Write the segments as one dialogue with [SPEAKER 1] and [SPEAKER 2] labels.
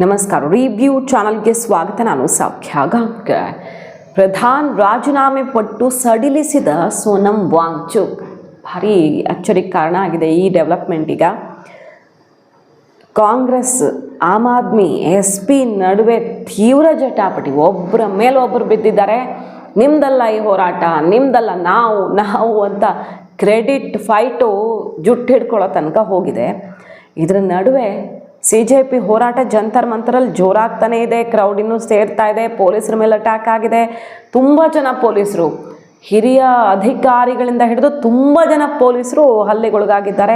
[SPEAKER 1] ನಮಸ್ಕಾರ. ರಿವ್ಯೂ ಚಾನಲ್ಗೆ ಸ್ವಾಗತ. ನಾನು ಸೌಖ್ಯ ಗಾಂವ್ಕರ್. ಪ್ರಧಾನ್ ರಾಜೀನಾಮೆ ಪಟ್ಟು ಸಡಿಲಿಸಿದ ಸೋನಂ ವಾಂಗ್ಚುಕ್ ಭಾರಿ ಅಚ್ಚರಿಗೆ ಕಾರಣ ಆಗಿದೆ ಈ ಡೆವಲಪ್ಮೆಂಟ್. ಈಗ ಕಾಂಗ್ರೆಸ್ ಆಮ್ ಆದ್ಮಿ SP ನಡುವೆ ತೀವ್ರ ಜಟಾಪಟಿ, ಒಬ್ಬರ ಮೇಲೊಬ್ಬರು ಬಿದ್ದಿದ್ದಾರೆ. ನಿಮ್ದಲ್ಲ ಈ ಹೋರಾಟ, ನಿಮ್ದಲ್ಲ, ನಾವು ಅಂತ ಕ್ರೆಡಿಟ್ ಫೈಟು ಜುಟ್ಟು ಹಿಡ್ಕೊಳ್ಳೋ ತನಕ ಹೋಗಿದೆ. ಇದರ ನಡುವೆ CJP ಹೋರಾಟ ಜಂತರ್ ಮಂತರಲ್ಲಿ ಜೋರಾಗ್ತಾನೆ ಇದೆ. ಕ್ರೌಡ್ ಇನ್ನೂ ಸೇರ್ತಾ ಇದೆ. ಪೊಲೀಸರ ಮೇಲೆ ಅಟ್ಯಾಕ್ ಆಗಿದೆ. ತುಂಬ ಜನ ಪೊಲೀಸರು, ಹಿರಿಯ ಅಧಿಕಾರಿಗಳಿಂದ ಹಿಡಿದು ತುಂಬ ಜನ ಪೊಲೀಸರು ಹಲ್ಲೆಗೊಳಗಾಗಿದ್ದಾರೆ.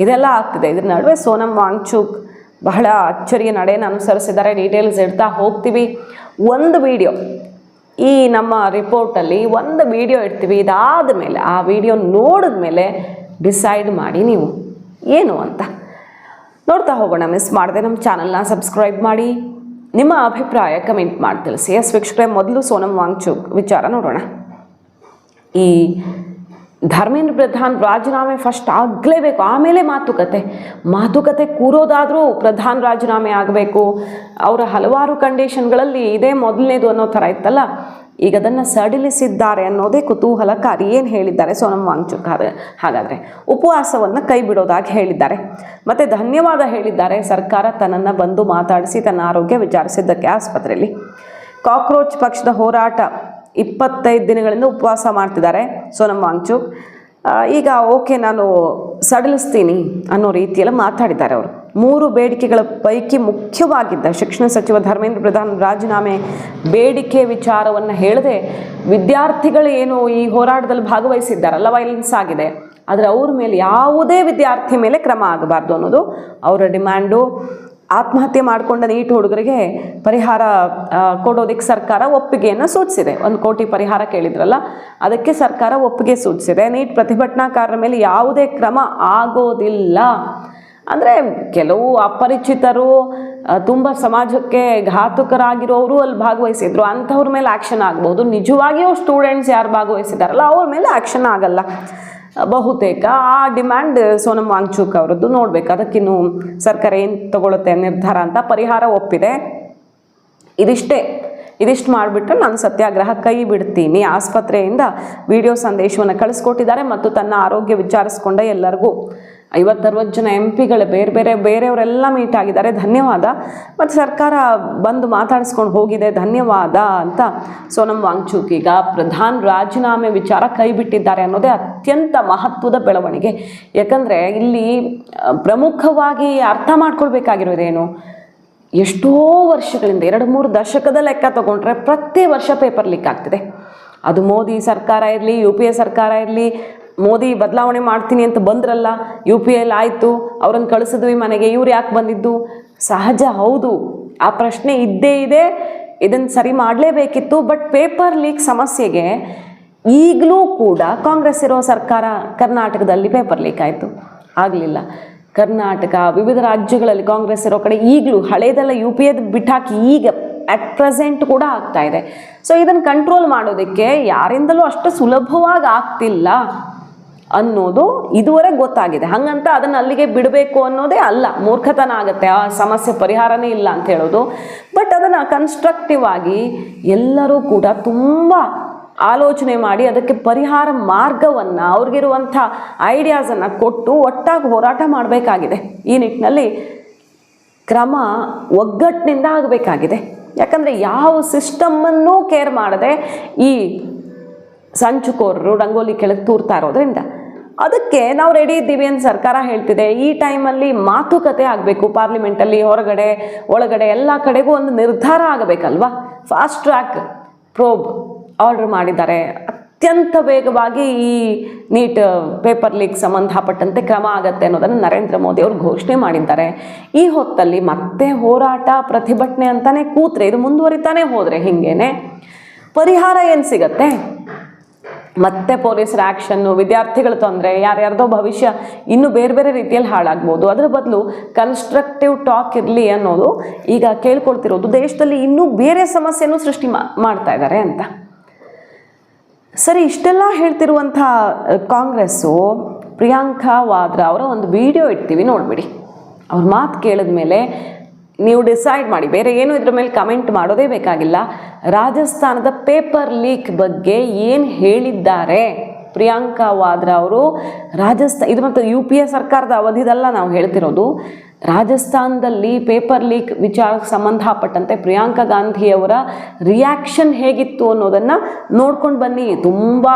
[SPEAKER 1] ಇದೆಲ್ಲ ಆಗ್ತಿದೆ. ಇದ್ರ ನಡುವೆ ಸೋನಂ ವಾಂಗ್ಚುಕ್ ಬಹಳ ಅಚ್ಚರಿಯ ನಡೆಯನ್ನು ಅನುಸರಿಸಿದ್ದಾರೆ. ಡೀಟೇಲ್ಸ್ ಇಡ್ತಾ ಹೋಗ್ತೀವಿ. ಒಂದು ವಿಡಿಯೋ ಈ ನಮ್ಮ ರಿಪೋರ್ಟಲ್ಲಿ ಒಂದು ವಿಡಿಯೋ ಇಡ್ತೀವಿ. ಇದಾದ ಮೇಲೆ ಆ ವಿಡಿಯೋ ನೋಡಿದ ಮೇಲೆ ಡಿಸೈಡ್ ಮಾಡಿ ನೀವು ಏನು ಅಂತ ನೋಡ್ತಾ ಹೋಗೋಣ. ಮಿಸ್ ಮಾಡದೆ ನಮ್ಮ ಚಾನಲ್ನ ಸಬ್ಸ್ಕ್ರೈಬ್ ಮಾಡಿ, ನಿಮ್ಮ ಅಭಿಪ್ರಾಯ ಕಮೆಂಟ್ ಮಾಡಿ ತಿಳಿಸಿ. ವೀಕ್ಷಕರೇ, ಮೊದಲು ಸೋನಂ ವಾಂಗ್ಚುಕ್ ವಿಚಾರ ನೋಡೋಣ. ಈ ಧರ್ಮೇಂದ್ರ ಪ್ರಧಾನ್ ರಾಜೀನಾಮೆ ಫಸ್ಟ್ ಆಗಲೇಬೇಕು, ಆಮೇಲೆ ಮಾತುಕತೆ ಕೂರೋದಾದರೂ ಪ್ರಧಾನ್ ರಾಜೀನಾಮೆ ಆಗಬೇಕು. ಅವರ ಹಲವಾರು ಕಂಡೀಷನ್ಗಳಲ್ಲಿ ಇದೇ ಮೊದಲನೇದು ಅನ್ನೋ ಥರ ಇತ್ತಲ್ಲ. ಈಗ ಅದನ್ನು ಸಡಿಲಿಸಿದ್ದಾರೆ ಅನ್ನೋದೇ ಕುತೂಹಲಕಾರಿ. ಏನು ಹೇಳಿದ್ದಾರೆ ಸೋನಂ ವಾಂಗ್ಚುಕ್? ಹಾಗಾದರೆ ಉಪವಾಸವನ್ನು ಕೈ ಬಿಡೋದಾಗಿ ಹೇಳಿದ್ದಾರೆ. ಮತ್ತು ಧನ್ಯವಾದ ಹೇಳಿದ್ದಾರೆ ಸರ್ಕಾರ ತನ್ನನ್ನು ಬಂದು ಮಾತಾಡಿಸಿ ತನ್ನ ಆರೋಗ್ಯ ವಿಚಾರಿಸಿದ್ದಕ್ಕೆ. ಆಸ್ಪತ್ರೆಯಲ್ಲಿ ಕಾಕ್ರೋಚ್ ಪಕ್ಷದ ಹೋರಾಟ 25 ದಿನಗಳಿಂದ ಉಪವಾಸ ಮಾಡ್ತಿದ್ದಾರೆ ಸೋನಂ ವಾಂಗ್ಚುಕ್. ಈಗ ಓಕೆ, ನಾನು ಸಡಿಲಿಸ್ತೀನಿ ಅನ್ನೋ ರೀತಿಯಲ್ಲಿ ಮಾತಾಡಿದ್ದಾರೆ ಅವರು. 3 ಬೇಡಿಕೆಗಳ ಪೈಕಿ ಮುಖ್ಯವಾಗಿದ್ದ ಶಿಕ್ಷಣ ಸಚಿವ ಧರ್ಮೇಂದ್ರ ಪ್ರಧಾನ್ ರಾಜೀನಾಮೆ ಬೇಡಿಕೆ ವಿಚಾರವನ್ನು ಹೇಳದೆ, ವಿದ್ಯಾರ್ಥಿಗಳು ಏನು ಈ ಹೋರಾಟದಲ್ಲಿ ಭಾಗವಹಿಸಿದ್ದಾರಲ್ಲ, ವೈಲೆನ್ಸ್ ಆಗಿದೆ, ಆದರೆ ಅವ್ರ ಮೇಲೆ ಯಾವುದೇ ವಿದ್ಯಾರ್ಥಿ ಮೇಲೆ ಕ್ರಮ ಆಗಬಾರ್ದು ಅನ್ನೋದು ಅವರ ಡಿಮ್ಯಾಂಡು. ಆತ್ಮಹತ್ಯೆ ಮಾಡಿಕೊಂಡ ನೀಟ್ ಹುಡುಗರಿಗೆ ಪರಿಹಾರ ಕೊಡೋದಕ್ಕೆ ಸರ್ಕಾರ ಒಪ್ಪಿಗೆಯನ್ನು ಸೂಚಿಸಿದೆ. 1 ಕೋಟಿ ಪರಿಹಾರ ಕೇಳಿದ್ರಲ್ಲ, ಅದಕ್ಕೆ ಸರ್ಕಾರ ಒಪ್ಪಿಗೆ ಸೂಚಿಸಿದೆ. ನೀಟ್ ಪ್ರತಿಭಟನಾಕಾರರ ಮೇಲೆ ಯಾವುದೇ ಕ್ರಮ ಆಗೋದಿಲ್ಲ. ಅಂದರೆ ಕೆಲವು ಅಪರಿಚಿತರು, ತುಂಬ ಸಮಾಜಕ್ಕೆ ಘಾತುಕರಾಗಿರೋರು ಅಲ್ಲಿ ಭಾಗವಹಿಸಿದ್ರು, ಅಂಥವ್ರ ಮೇಲೆ ಆ್ಯಕ್ಷನ್ ಆಗ್ಬೋದು. ನಿಜವಾಗಿಯೂ ಸ್ಟೂಡೆಂಟ್ಸ್ ಯಾರು ಭಾಗವಹಿಸಿದಾರಲ್ಲ ಅವ್ರ ಮೇಲೆ ಆ್ಯಕ್ಷನ್ ಆಗಲ್ಲ ಬಹುತೇಕ. ಆ ಡಿಮ್ಯಾಂಡ್ ಸೋನಂ ವಾಂಗ್ಚುಕ್ ಅವರದ್ದು. ನೋಡ್ಬೇಕು ಅದಕ್ಕಿನ್ನು ಸರ್ಕಾರ ಏನು ತಗೊಳುತ್ತೆ ನಿರ್ಧಾರ ಅಂತ. ಪರಿಹಾರ ಒಪ್ಪಿದೆ. ಇದಿಷ್ಟು ಮಾಡಿಬಿಟ್ರೆ ನಾನು ಸತ್ಯಾಗ್ರಹ ಕೈ ಬಿಡ್ತೀನಿ. ಆಸ್ಪತ್ರೆಯಿಂದ ವಿಡಿಯೋ ಸಂದೇಶವನ್ನು ಕಳಿಸ್ಕೊಟ್ಟಿದ್ದಾರೆ ಮತ್ತು ತನ್ನ ಆರೋಗ್ಯ ವಿಚಾರಿಸ್ಕೊಂಡ ಎಲ್ಲರಿಗೂ 50-60 ಜನ MP ಗಳು ಬೇರೆಯವರೆಲ್ಲ ಮೀಟ್ ಆಗಿದ್ದಾರೆ. ಧನ್ಯವಾದ. ಮತ್ತು ಸರ್ಕಾರ ಬಂದು ಮಾತಾಡಿಸ್ಕೊಂಡು ಹೋಗಿದೆ, ಧನ್ಯವಾದ ಅಂತ ಸೋನಂ ವಾಂಗ್ಚುಕ್ ಈಗ ಪ್ರಧಾನ್ ರಾಜೀನಾಮೆ ವಿಚಾರ ಕೈ ಬಿಟ್ಟಿದ್ದಾರೆ ಅನ್ನೋದೇ ಅತ್ಯಂತ ಮಹತ್ವದ ಬೆಳವಣಿಗೆ. ಯಾಕಂದರೆ ಇಲ್ಲಿ ಪ್ರಮುಖವಾಗಿ ಅರ್ಥ ಮಾಡ್ಕೊಳ್ಬೇಕಾಗಿರೋದೇನು, ಎಷ್ಟೋ ವರ್ಷಗಳಿಂದ 2-3 ದಶಕದ ಲೆಕ್ಕ ತಗೊಂಡ್ರೆ ಪ್ರತಿ ವರ್ಷ ಪೇಪರ್ ಲೀಕ್ ಆಗ್ತಿದೆ. ಅದು ಮೋದಿ ಸರ್ಕಾರ ಇರಲಿ, UPA ಸರ್ಕಾರ ಇರಲಿ. ಮೋದಿ ಬದಲಾವಣೆ ಮಾಡ್ತೀನಿ ಅಂತ ಬಂದ್ರಲ್ಲ, UPAಲ್ಲಿ ಆಯಿತು, ಅವ್ರನ್ನ ಕಳಿಸಿದ್ವಿ ಮನೆಗೆ, ಇವ್ರು ಯಾಕೆ ಬಂದಿದ್ದು? ಸಹಜ, ಹೌದು, ಆ ಪ್ರಶ್ನೆ ಇದ್ದೇ ಇದೆ. ಇದನ್ನು ಸರಿ ಮಾಡಲೇಬೇಕಿತ್ತು. ಬಟ್ ಪೇಪರ್ ಲೀಕ್ ಸಮಸ್ಯೆಗೆ ಈಗಲೂ ಕೂಡ ಕಾಂಗ್ರೆಸ್ ಇರೋ ಸರ್ಕಾರ ಕರ್ನಾಟಕದಲ್ಲಿ ಪೇಪರ್ ಲೀಕ್ ಆಯಿತು, ಆಗಲಿಲ್ಲ. ಕರ್ನಾಟಕ, ವಿವಿಧ ರಾಜ್ಯಗಳಲ್ಲಿ ಕಾಂಗ್ರೆಸ್ ಇರೋ ಕಡೆ ಈಗಲೂ ಹಳೇದೆಲ್ಲ UPAದ ಬಿಟ್ಟಾಕಿ ಈಗ ಅಟ್ ಪ್ರೆಸೆಂಟ್ ಕೂಡ ಆಗ್ತಾ ಇದೆ. ಸೊ ಇದನ್ನು ಕಂಟ್ರೋಲ್ ಮಾಡೋದಕ್ಕೆ ಯಾರಿಂದಲೂ ಅಷ್ಟು ಸುಲಭವಾಗಿ ಆಗ್ತಿಲ್ಲ ಅನ್ನೋದು ಇದುವರೆಗೆ ಗೊತ್ತಾಗಿದೆ. ಹಾಗಂತ ಅದನ್ನು ಅಲ್ಲಿಗೆ ಬಿಡಬೇಕು ಅನ್ನೋದೇ ಅಲ್ಲ, ಮೂರ್ಖತನ ಆಗುತ್ತೆ. ಆ ಸಮಸ್ಯೆ ಪರಿಹಾರನೇ ಇಲ್ಲ ಅಂತ ಹೇಳೋದು. ಬಟ್ ಅದನ್ನು ಕನ್ಸ್ಟ್ರಕ್ಟಿವ್ ಆಗಿ ಎಲ್ಲರೂ ಕೂಡ ತುಂಬ ಆಲೋಚನೆ ಮಾಡಿ ಅದಕ್ಕೆ ಪರಿಹಾರ ಮಾರ್ಗವನ್ನು, ಅವ್ರಿಗಿರುವಂಥ ಐಡಿಯಾಸನ್ನು ಕೊಟ್ಟು ಒಟ್ಟಾಗಿ ಹೋರಾಟ ಮಾಡಬೇಕಾಗಿದೆ. ಈ ನಿಟ್ಟಿನಲ್ಲಿ ಕ್ರಮ ಒಗ್ಗಟ್ಟಿನಿಂದ ಆಗಬೇಕಾಗಿದೆ. ಯಾಕಂದರೆ ಯಾವ ಸಿಸ್ಟಮ್ಮನ್ನೂ ಕೇರ್ ಮಾಡದೆ ಈ ಸಂಚುಕೋರರು ರಂಗೋಲಿ ಕೆಳಗೆ ತೂರ್ತಾ ಇರೋದ್ರಿಂದ ಅದಕ್ಕೆ ನಾವು ರೆಡಿ ಇದ್ದೀವಿ ಅಂತ ಸರ್ಕಾರ ಹೇಳ್ತಿದೆ. ಈ ಟೈಮಲ್ಲಿ ಮಾತುಕತೆ ಆಗಬೇಕು. ಪಾರ್ಲಿಮೆಂಟಲ್ಲಿ, ಹೊರಗಡೆ, ಒಳಗಡೆ ಎಲ್ಲ ಕಡೆಗೂ ಒಂದು ನಿರ್ಧಾರ ಆಗಬೇಕಲ್ವಾ. ಫಾಸ್ಟ್ ಟ್ರ್ಯಾಕ್ ಪ್ರೋಬ್ ಆರ್ಡರ್ ಮಾಡಿದ್ದಾರೆ. ಅತ್ಯಂತ ವೇಗವಾಗಿ ಈ ನೀಟ್ ಪೇಪರ್ ಲೀಕ್ ಸಂಬಂಧಪಟ್ಟಂತೆ ಕ್ರಮ ಆಗತ್ತೆ ಅನ್ನೋದನ್ನು ನರೇಂದ್ರ ಮೋದಿ ಅವರು ಘೋಷಣೆ ಮಾಡಿದ್ದಾರೆ. ಈ ಹೊತ್ತಲ್ಲಿ ಮತ್ತೆ ಹೋರಾಟ, ಪ್ರತಿಭಟನೆ ಅಂತಾನೆ ಕೂತ್ರೆ ಇದು ಮುಂದುವರಿತಾನೆ ಹೋದರೆ ಹಿಂಗೇನೆ ಪರಿಹಾರ ಏನು ಸಿಗತ್ತೆ? ಮತ್ತೆ ಪೊಲೀಸರ ಆ್ಯಕ್ಷನ್ನು, ವಿದ್ಯಾರ್ಥಿಗಳ ತೊಂದರೆ, ಯಾರ್ಯಾರ್ದೋ ಭವಿಷ್ಯ ಇನ್ನೂ ಬೇರೆ ರೀತಿಯಲ್ಲಿ ಹಾಳಾಗ್ಬೋದು. ಅದರ ಬದಲು ಕನ್ಸ್ಟ್ರಕ್ಟಿವ್ ಟಾಕ್ ಇರಲಿ ಅನ್ನೋದು ಈಗ ಕೇಳ್ಕೊಳ್ತಿರೋದು. ದೇಶದಲ್ಲಿ ಇನ್ನೂ ಬೇರೆ ಸಮಸ್ಯೆನೂ ಸೃಷ್ಟಿ ಮಾಡ್ತಾ ಇದ್ದಾರೆ ಅಂತ. ಸರಿ, ಇಷ್ಟೆಲ್ಲ ಹೇಳ್ತಿರುವಂಥ ಕಾಂಗ್ರೆಸ್ಸು ಪ್ರಿಯಾಂಕಾ ವಾದ್ರಾ ಅವರ ಒಂದು ವಿಡಿಯೋ ಇಡ್ತೀವಿ, ನೋಡಿಬಿಡಿ. ಅವ್ರ ಮಾತು ಕೇಳಿದ ಮೇಲೆ ನೀವು ಡಿಸೈಡ್ ಮಾಡಿ, ಬೇರೆ ಏನು ಇದ್ರ ಮೇಲೆ ಕಮೆಂಟ್ ಮಾಡೋದೇ ಬೇಕಾಗಿಲ್ಲ. ರಾಜಸ್ಥಾನದ ಪೇಪರ್ ಲೀಕ್ ಬಗ್ಗೆ ಏನು ಹೇಳಿದ್ದಾರೆ ಪ್ರಿಯಾಂಕಾ ವಾದ್ರಾ ಅವರು? ಇದು ಮತ್ತು UPA ಸರ್ಕಾರದ ಅವಧಿದಲ್ಲ ನಾವು ಹೇಳ್ತಿರೋದು. ರಾಜಸ್ಥಾನದಲ್ಲಿ ಪೇಪರ್ ಲೀಕ್ ವಿಚಾರಕ್ಕೆ ಸಂಬಂಧಪಟ್ಟಂತೆ ಪ್ರಿಯಾಂಕಾ ಗಾಂಧಿಯವರ ರಿಯಾಕ್ಷನ್ ಹೇಗಿತ್ತು ಅನ್ನೋದನ್ನು ನೋಡ್ಕೊಂಡು ಬನ್ನಿ. ತುಂಬ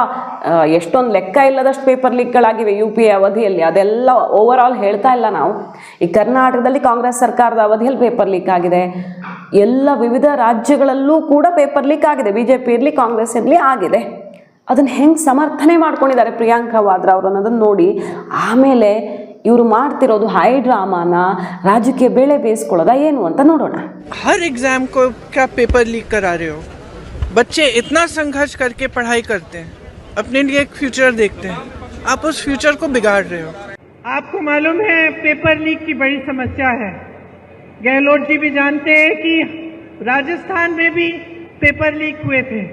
[SPEAKER 1] ಎಷ್ಟೊಂದು ಲೆಕ್ಕ ಇಲ್ಲದಷ್ಟು ಪೇಪರ್ ಲೀಕ್ಗಳಾಗಿವೆ UPA ಅವಧಿಯಲ್ಲಿ. ಅದೆಲ್ಲ ಓವರ್ ಆಲ್ ಹೇಳ್ತಾ ಇಲ್ಲ ನಾವು. ಈ ಕರ್ನಾಟಕದಲ್ಲಿ ಕಾಂಗ್ರೆಸ್ ಸರ್ಕಾರದ ಅವಧಿಯಲ್ಲಿ ಪೇಪರ್ ಲೀಕ್ ಆಗಿದೆ. ಎಲ್ಲ ವಿವಿಧ ರಾಜ್ಯಗಳಲ್ಲೂ ಕೂಡ ಪೇಪರ್ ಲೀಕ್ ಆಗಿದೆ. BJP ಇರಲಿ ಕಾಂಗ್ರೆಸ್ ಇರಲಿ ಆಗಿದೆ. ಅದನ್ನು ಹೆಂಗೆ ಸಮರ್ಥನೆ ಮಾಡ್ಕೊಂಡಿದ್ದಾರೆ ಪ್ರಿಯಾಂಕಾ ವಾದ್ರಾ ಅವರು ಅನ್ನೋದನ್ನು ನೋಡಿ. ಆಮೇಲೆ ಇವರು ಮಾಡ್ತಿರೋದು ಹೈ ಡ್ರಾಮಾನ, ರಾಜಕೀಯ ಬೇಳೆ ಬೇಯಿಸ್ಕೊಳ್ಳೋದ ಏನು ಅಂತ ನೋಡೋಣ.
[SPEAKER 2] हर एग्जाम को क्या पेपर लीक करा रहे हो? बच्चे इतना संघर्ष करके पढ़ाई करते हैं, अपने लिए एक फ्यूचर देखते हैं, आप उस फ्यूचर को बिगाड़ रहे हो.
[SPEAKER 3] आपको मालूम है पेपर लीक की बड़ी समस्या है. गहलोत जी भी जानते हैं कि राजस्थान में भी पेपर लीक हुए थे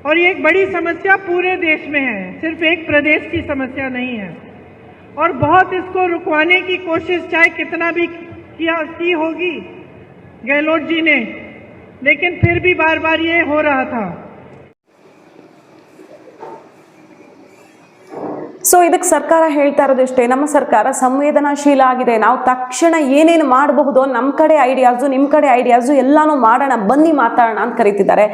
[SPEAKER 3] और ये एक बड़ी समस्या पूरे देश में है, सिर्फ एक प्रदेश की समस्या नहीं है. और बहुत इसको रुकवाने की कोशिश चाहे कितना भी की होगी गहलोत जी ने, लेकिन फिर भी बार बार ये हो रहा था.
[SPEAKER 1] ಸೊ ಇದಕ್ಕೆ ಸರ್ಕಾರ ಹೇಳ್ತಾ ಇರೋದಿಷ್ಟೇ, ನಮ್ಮ ಸರ್ಕಾರ ಸಂವೇದನಾಶೀಲ ಆಗಿದೆ. ನಾವು ತಕ್ಷಣ ಏನೇನು ಮಾಡಬಹುದು, ನಮ್ಮ ಕಡೆ ಐಡಿಯಾಸು ನಿಮ್ಮ ಕಡೆ ಐಡಿಯಾಸು ಎಲ್ಲಾನು ಮಾಡೋಣ, ಬನ್ನಿ ಮಾತಾಡೋಣ ಅಂತ ಕರೀತಿದ್ದಾರೆ.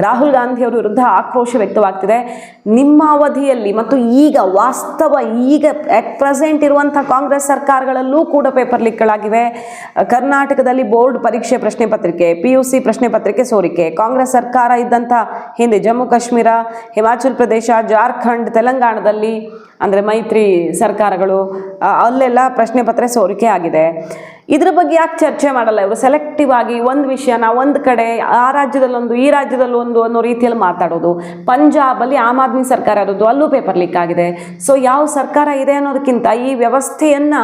[SPEAKER 1] ರಾಹುಲ್ ಗಾಂಧಿ ಅವರ ವಿರುದ್ಧ ಆಕ್ರೋಶ ವ್ಯಕ್ತವಾಗ್ತಿದೆ. ನಿಮ್ಮ ಅವಧಿಯಲ್ಲಿ ಮತ್ತು ಈಗ ಅಟ್ ಪ್ರೆಸೆಂಟ್ ಇರುವಂಥ ಕಾಂಗ್ರೆಸ್ ಸರ್ಕಾರಗಳಲ್ಲೂ ಕೂಡ ಪೇಪರ್ ಲೀಕ್ಗಳಾಗಿವೆ. ಕರ್ನಾಟಕದಲ್ಲಿ ಬೋರ್ಡ್ ಪರೀಕ್ಷೆ ಪ್ರಶ್ನೆ ಪತ್ರಿಕೆ, PUC ಪ್ರಶ್ನೆ ಪತ್ರಿಕೆ ಸೋರಿಕೆ. ಕಾಂಗ್ರೆಸ್ ಸರ್ಕಾರ ಇದ್ದಂಥ ಹಿಂದೆ ಜಮ್ಮು ಕಾಶ್ಮೀರ, ಹಿಮಾಚಲ್ ಪ್ರದೇಶ, ಜಾರ್ಖಂಡ್, ತೆಲಂಗಾಣದಲ್ಲಿ ಅಂದರೆ ಮೈತ್ರಿ ಸರ್ಕಾರಗಳು, ಅಲ್ಲೆಲ್ಲ ಪ್ರಶ್ನೆ ಪತ್ರೆ ಸೋರಿಕೆ ಆಗಿದೆ. ಇದ್ರ ಬಗ್ಗೆ ಯಾಕೆ ಚರ್ಚೆ ಮಾಡಲ್ಲ ಇವರು? ಸೆಲೆಕ್ಟಿವ್ ಆಗಿ ಒಂದು ವಿಷಯನ ಒಂದು ಕಡೆ, ಆ ರಾಜ್ಯದಲ್ಲೊಂದು ಈ ರಾಜ್ಯದಲ್ಲೊಂದು ಅನ್ನೋ ರೀತಿಯಲ್ಲಿ ಮಾತಾಡೋದು. ಪಂಜಾಬಲ್ಲಿ ಆಮ್ ಆದ್ಮಿ ಸರ್ಕಾರ ಇರೋದು, ಅಲ್ಲೂ ಪೇಪರ್ ಲೀಕ್ ಆಗಿದೆ. ಸೊ ಯಾವ ಸರ್ಕಾರ ಇದೆ ಅನ್ನೋದಕ್ಕಿಂತ ಈ ವ್ಯವಸ್ಥೆಯನ್ನು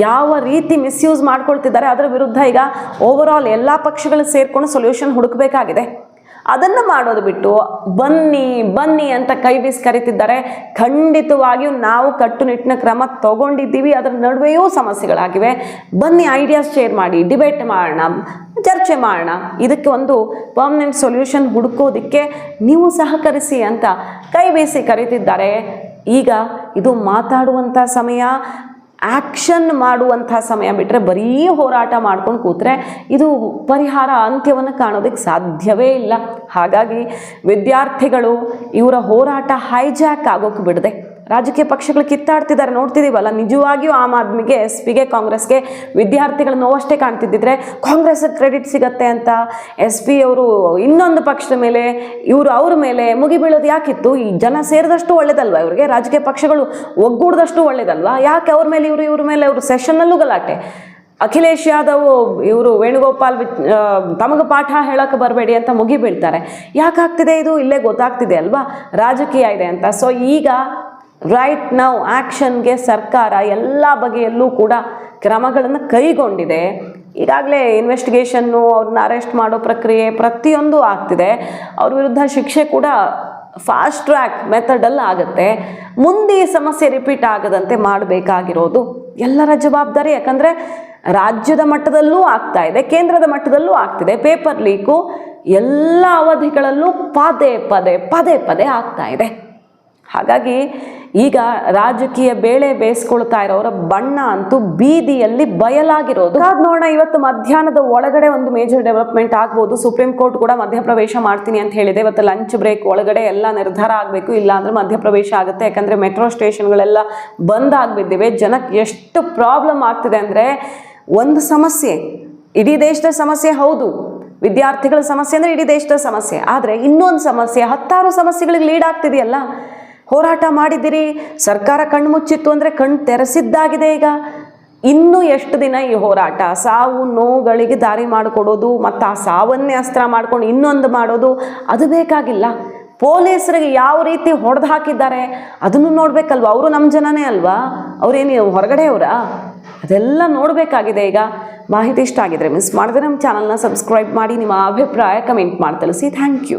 [SPEAKER 1] ಯಾವ ರೀತಿ ಮಿಸ್ಯೂಸ್ ಮಾಡ್ಕೊಳ್ತಿದ್ದಾರೆ ಅದರ ವಿರುದ್ಧ ಈಗ ಓವರ್ ಆಲ್ ಎಲ್ಲ ಪಕ್ಷಗಳು ಸೇರ್ಕೊಂಡು ಸೊಲ್ಯೂಷನ್ ಹುಡುಕಬೇಕಾಗಿದೆ. ಅದನ್ನು ಮಾಡೋದು ಬಿಟ್ಟು ಬನ್ನಿ ಅಂತ ಕೈ ಬೀಸಿ ಕರೀತಿದ್ದಾರೆ. ಖಂಡಿತವಾಗಿಯೂ ನಾವು ಕಟ್ಟುನಿಟ್ಟಿನ ಕ್ರಮ ತಗೊಂಡಿದ್ದೀವಿ, ಅದರ ನಡುವೆಯೂ ಸಮಸ್ಯೆಗಳಾಗಿವೆ. ಬನ್ನಿ ಐಡಿಯಾಸ್ ಶೇರ್ ಮಾಡಿ, ಡಿಬೇಟ್ ಮಾಡೋಣ, ಚರ್ಚೆ ಮಾಡೋಣ, ಇದಕ್ಕೆ ಒಂದು ಪರ್ಮನೆಂಟ್ ಸೊಲ್ಯೂಷನ್ ಹುಡುಕೋದಕ್ಕೆ ನೀವು ಸಹಕರಿಸಿ ಅಂತ ಕೈ ಬೀಸಿ ಕರೀತಿದ್ದಾರೆ. ಈಗ ಇದು ಮಾತಾಡುವಂಥ ಸಮಯ, ಆ್ಯಕ್ಷನ್ ಮಾಡುವಂಥ ಸಮಯ ಬಿಟ್ಟರೆ ಬರೀ ಹೋರಾಟ ಮಾಡ್ಕೊಂಡು ಕೂತ್ರೆ ಇದು ಪರಿಹಾರ ಅಂತ್ಯವನ್ನು ಕಾಣೋದಕ್ಕೆ ಸಾಧ್ಯವೇ ಇಲ್ಲ. ಹಾಗಾಗಿ ವಿದ್ಯಾರ್ಥಿಗಳು ಇವರ ಹೋರಾಟ ಹೈಜಾಕ್ ಆಗೋಕೆ ಬಿಡದೆ ರಾಜಕೀಯ ಪಕ್ಷಗಳು ಕಿತ್ತಾಡ್ತಿದ್ದಾರೆ, ನೋಡ್ತಿದ್ದೀವಲ್ಲ. ನಿಜವಾಗಿಯೂ ಆಮ್ ಆದ್ಮಿಗೆ, SP ಗೆ, ಕಾಂಗ್ರೆಸ್ಗೆ ವಿದ್ಯಾರ್ಥಿಗಳ ನೋವಷ್ಟೇ ಕಾಣ್ತಿದ್ದಿದ್ರೆ ಕಾಂಗ್ರೆಸ್ಗೆ ಕ್ರೆಡಿಟ್ ಸಿಗತ್ತೆ ಅಂತ SP ಅವರು ಇನ್ನೊಂದು ಪಕ್ಷದ ಮೇಲೆ ಅವ್ರ ಮೇಲೆ ಮುಗಿಬೀಳೋದು ಯಾಕಿತ್ತು? ಈ ಜನ ಸೇರಿದಷ್ಟು ಒಳ್ಳೇದಲ್ವಾ ಇವ್ರಿಗೆ? ರಾಜಕೀಯ ಪಕ್ಷಗಳು ಒಗ್ಗೂಡ್ದಷ್ಟು ಒಳ್ಳೇದಲ್ವಾ? ಯಾಕೆ ಅವ್ರ ಮೇಲೆ ಇವ್ರ ಮೇಲೆ ಅವರು ಸೆಷನ್ನಲ್ಲೂ ಗಲಾಟೆ? ಅಖಿಲೇಶ್ ಯಾದವ್ ಇವರು ವೇಣುಗೋಪಾಲ್ ತಮಗೆ ಪಾಠ ಹೇಳಕ್ಕೆ ಬರಬೇಡಿ ಅಂತ ಮುಗಿಬೀಳ್ತಾರೆ. ಯಾಕಾಗ್ತಿದೆ ಇದು? ಇಲ್ಲೇ ಗೊತ್ತಾಗ್ತಿದೆ ಅಲ್ವಾ ರಾಜಕೀಯ ಇದೆ ಅಂತ. ಸೊ ಈಗ ರೈಟ್ ನೌ ಆ್ಯಕ್ಷನ್ಗೆ ಸರ್ಕಾರ ಎಲ್ಲ ಬಗೆಯಲ್ಲೂ ಕೂಡ ಕ್ರಮಗಳನ್ನು ಕೈಗೊಂಡಿದೆ. ಈಗಾಗಲೇ ಇನ್ವೆಸ್ಟಿಗೇಷನ್ನು, ಅವ್ರನ್ನ ಅರೆಸ್ಟ್ ಮಾಡೋ ಪ್ರಕ್ರಿಯೆ ಪ್ರತಿಯೊಂದು ಆಗ್ತಿದೆ. ಅವ್ರ ವಿರುದ್ಧ ಶಿಕ್ಷೆ ಕೂಡ ಫಾಸ್ಟ್ ಟ್ರ್ಯಾಕ್ ಮೆಥಡಲ್ಲಿ ಆಗುತ್ತೆ. ಮುಂದೆ ಈ ಸಮಸ್ಯೆ ರಿಪೀಟ್ ಆಗದಂತೆ ಮಾಡಬೇಕಾಗಿರೋದು ಎಲ್ಲರ ಜವಾಬ್ದಾರಿ. ಯಾಕಂದರೆ ರಾಜ್ಯದ ಮಟ್ಟದಲ್ಲೂ ಆಗ್ತಾ ಇದೆ, ಕೇಂದ್ರದ ಮಟ್ಟದಲ್ಲೂ ಆಗ್ತಿದೆ. ಪೇಪರ್ ಲೀಕು ಎಲ್ಲ ಅವಧಿಗಳಲ್ಲೂ ಪದೇ ಆಗ್ತಾ ಇದೆ. ಹಾಗಾಗಿ ಈಗ ರಾಜಕೀಯ ಬೇಳೆ ಬೇಯಿಸ್ಕೊಳ್ತಾ ಇರೋರ ಬಣ್ಣ ಅಂತೂ ಬೀದಿಯಲ್ಲಿ ಬಯಲಾಗಿರೋದು. ನೋಡೋಣ, ಇವತ್ತು ಮಧ್ಯಾಹ್ನದ ಒಳಗಡೆ ಒಂದು ಮೇಜರ್ ಡೆವಲಪ್ಮೆಂಟ್ ಆಗ್ಬೋದು. ಸುಪ್ರೀಂ ಕೋರ್ಟ್ ಕೂಡ ಮಧ್ಯಪ್ರವೇಶ ಮಾಡ್ತೀನಿ ಅಂತ ಹೇಳಿದೆ. ಇವತ್ತು ಲಂಚ್ ಬ್ರೇಕ್ ಒಳಗಡೆ ಎಲ್ಲ ನಿರ್ಧಾರ ಆಗಬೇಕು, ಇಲ್ಲ ಅಂದರೆ ಮಧ್ಯಪ್ರವೇಶ ಆಗುತ್ತೆ. ಯಾಕಂದರೆ ಮೆಟ್ರೋ ಸ್ಟೇಷನ್ಗಳೆಲ್ಲ ಬಂದ್ ಆಗಿಬಿದ್ದಿವೆ. ಜನಕ್ಕೆ ಎಷ್ಟು ಪ್ರಾಬ್ಲಮ್ ಆಗ್ತಿದೆ ಅಂದರೆ, ಒಂದು ಸಮಸ್ಯೆ ಇಡೀ ದೇಶದ ಸಮಸ್ಯೆ ಹೌದು, ವಿದ್ಯಾರ್ಥಿಗಳ ಸಮಸ್ಯೆ ಅಂದರೆ ಇಡೀ ದೇಶದ ಸಮಸ್ಯೆ. ಆದರೆ ಇನ್ನೊಂದು ಸಮಸ್ಯೆ 10 ಸಮಸ್ಯೆಗಳಿಗೆ ಲೀಡ್ ಆಗ್ತಿದೆಯಲ್ಲ. ಹೋರಾಟ ಮಾಡಿದ್ದೀರಿ, ಸರ್ಕಾರ ಕಣ್ಣು ಮುಚ್ಚಿತ್ತು ಅಂದರೆ ಕಣ್ಣು ತೆರೆಸಿದ್ದಾಗಿದೆ. ಈಗ ಇನ್ನೂ ಎಷ್ಟು ದಿನ ಈ ಹೋರಾಟ? ಸಾವು ನೋವುಗಳಿಗೆ ದಾರಿ ಮಾಡಿಕೊಡೋದು ಮತ್ತು ಆ ಸಾವನ್ನೇ ಅಸ್ತ್ರ ಮಾಡ್ಕೊಂಡು ಇನ್ನೊಂದು ಮಾಡೋದು ಅದು ಬೇಕಾಗಿಲ್ಲ. ಪೊಲೀಸರಿಗೆ ಯಾವ ರೀತಿ ಹೊಡೆದು ಹಾಕಿದ್ದಾರೆ ಅದನ್ನು ನೋಡಬೇಕಲ್ವ? ಅವರು ನಮ್ಮ ಜನನೇ ಅಲ್ವಾ, ಅವರೇನು ಹೊರಗಡೆ ಅವರಾ? ಅದೆಲ್ಲ ನೋಡಬೇಕಾಗಿದೆ. ಈಗ ಮಾಹಿತಿ ಇಷ್ಟ ಆಗಿದ್ರೆ ಮಿಸ್ ಮಾಡಿದ್ರೆ ನಮ್ಮ ಚಾನಲ್ನ ಸಬ್ಸ್ಕ್ರೈಬ್ ಮಾಡಿ, ನಿಮ್ಮ ಅಭಿಪ್ರಾಯ ಕಮೆಂಟ್ ಮಾಡಿ ತಿಳಿಸಿ. Thank you.